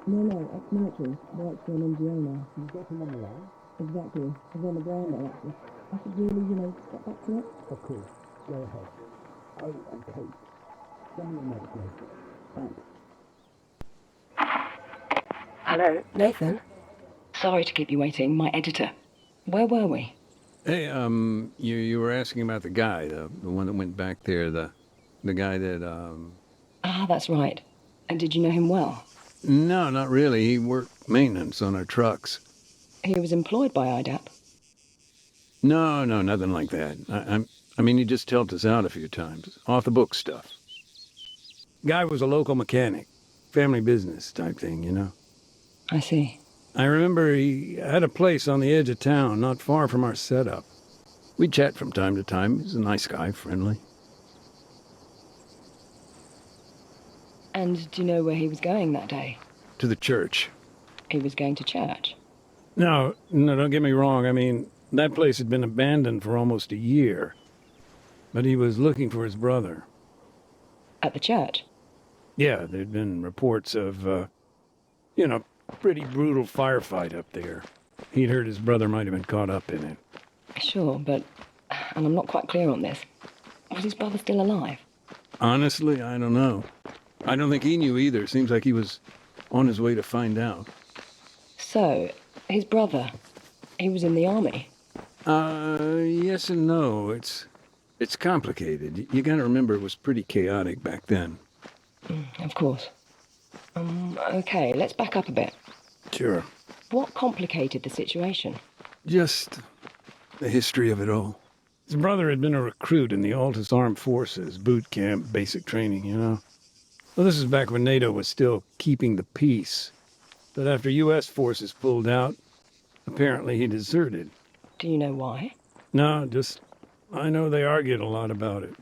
No, ex-military. Works for an NGO now. You've got him on the line? Exactly. He's on the ground there, actually. I should really, get back to it. Of course. Go ahead. Oh, and Kate, send me a note, please. Thanks. Hello, Nathan? Sorry to keep you waiting. My editor. Where were we? Hey, you were asking about the guy, the one that went back there, the guy that. Ah, that's right. And did you know him well? No, not really. He worked maintenance on our trucks. He was employed by IDAP. No, nothing like that. I mean, he just helped us out a few times, off the book stuff. Guy was a local mechanic, family business type thing, you know. I see. I remember he had a place on the edge of town, not far from our setup. We'd chat from time to time. He's a nice guy, friendly. And do you know where he was going that day? To the church. He was going to church. No, don't get me wrong. I mean, that place had been abandoned for almost a year. But he was looking for his brother. At the church? Yeah, there'd been reports of, pretty brutal firefight up there. He'd heard his brother might have been caught up in it. Sure, and I'm not quite clear on this. Was his brother still alive? Honestly, I don't know. I don't think he knew either. Seems like he was on his way to find out. So, his brother, he was in the army? Yes and no. It's complicated. You gotta remember it was pretty chaotic back then. Of course. Okay, let's back up a bit. Sure. What complicated the situation? Just the history of it all. His brother had been a recruit in the Altus Armed Forces, boot camp, basic training, you know. Well, this is back when NATO was still keeping the peace. But after U.S. forces pulled out, apparently he deserted. Do you know why? No, just I know they argued a lot about it.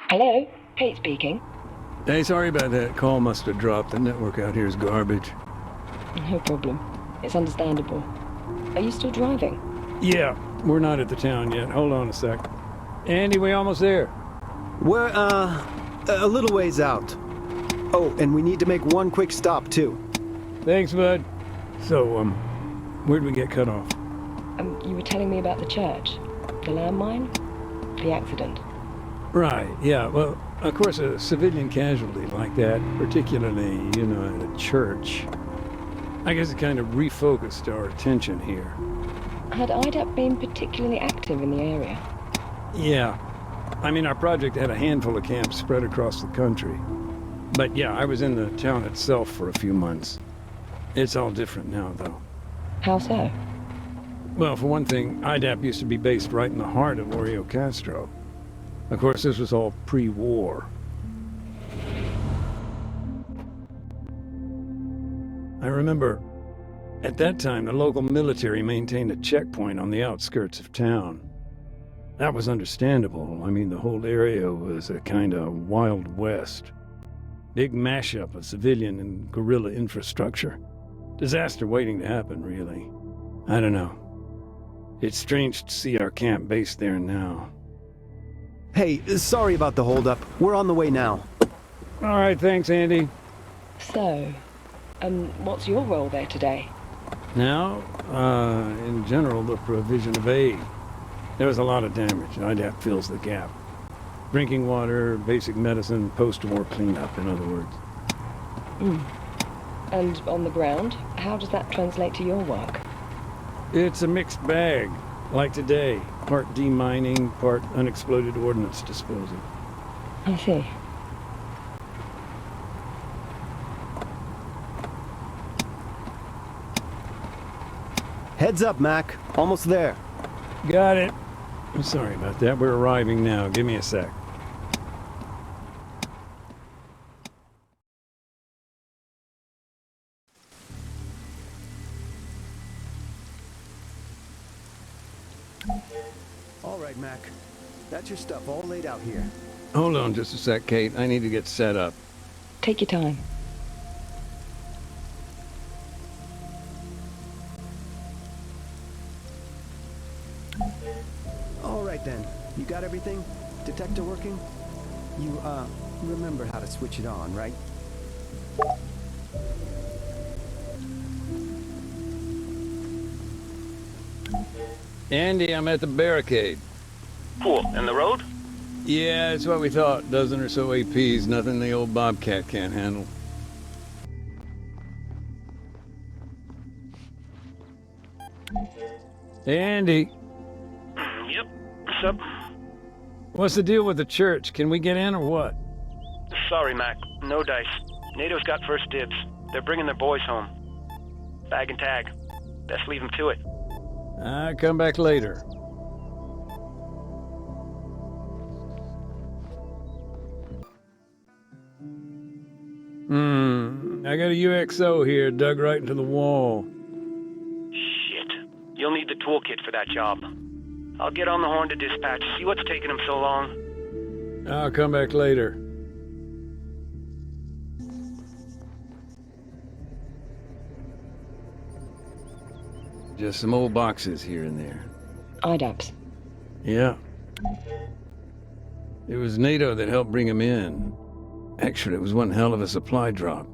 Hello, Kate speaking. Hey, sorry about that. Call must have dropped. The network out here is garbage. No problem. It's understandable. Are you still driving? Yeah, we're not at the town yet. Hold on a sec. Andy, we almost there. We're, a little ways out. Oh, and we need to make one quick stop, too. Thanks, bud. So, where'd we get cut off? You were telling me about the church. The landmine? The accident. Right, yeah. Well, of course, a civilian casualty like that, particularly, at a church, I guess it kind of refocused our attention here. Had IDAP been particularly active in the area? Yeah. I mean, our project had a handful of camps spread across the country. But yeah, I was in the town itself for a few months. It's all different now, though. How so? Well, for one thing, IDAP used to be based right in the heart of Oreo Castro. Of course, this was all pre-war. I remember, at that time, the local military maintained a checkpoint on the outskirts of town. That was understandable. I mean, the whole area was a kind of Wild West. Big mashup of civilian and guerrilla infrastructure. Disaster waiting to happen, really. I don't know. It's strange to see our camp based there now. Hey, sorry about the holdup. We're on the way now. All right, thanks, Andy. So, what's your role there today? Now, in general, the provision of aid. There was a lot of damage. IDAP fills the gap. Drinking water, basic medicine, post-war cleanup, in other words. And on the ground, how does that translate to your work? It's a mixed bag, like today. Part demining, part unexploded ordnance disposal. I see. Heads up, Mac. Almost there. Got it. I'm sorry about that. We're arriving now. Give me a sec. All right, Mac. That's your stuff all laid out here. Hold on just a sec, Kate. I need to get set up. Take your time. All right, then. You got everything? Detector working? You, remember how to switch it on, right? Andy, I'm at the barricade. Cool. And the road? Yeah, it's what we thought. Dozen or so APs, nothing the old Bobcat can't handle. Hey, Andy. Yep. What's up? What's the deal with the church? Can we get in or what? Sorry, Mac. No dice. NATO's got first dibs. They're bringing their boys home. Bag and tag. Best leave them to it. I'll come back later. I got a UXO here dug right into the wall. Shit. You'll need the toolkit for that job. I'll get on the horn to dispatch, see what's taking them so long. I'll come back later. Just some old boxes here and there. IDAPs. Yeah. It was NATO that helped bring them in. Actually, it was one hell of a supply drop.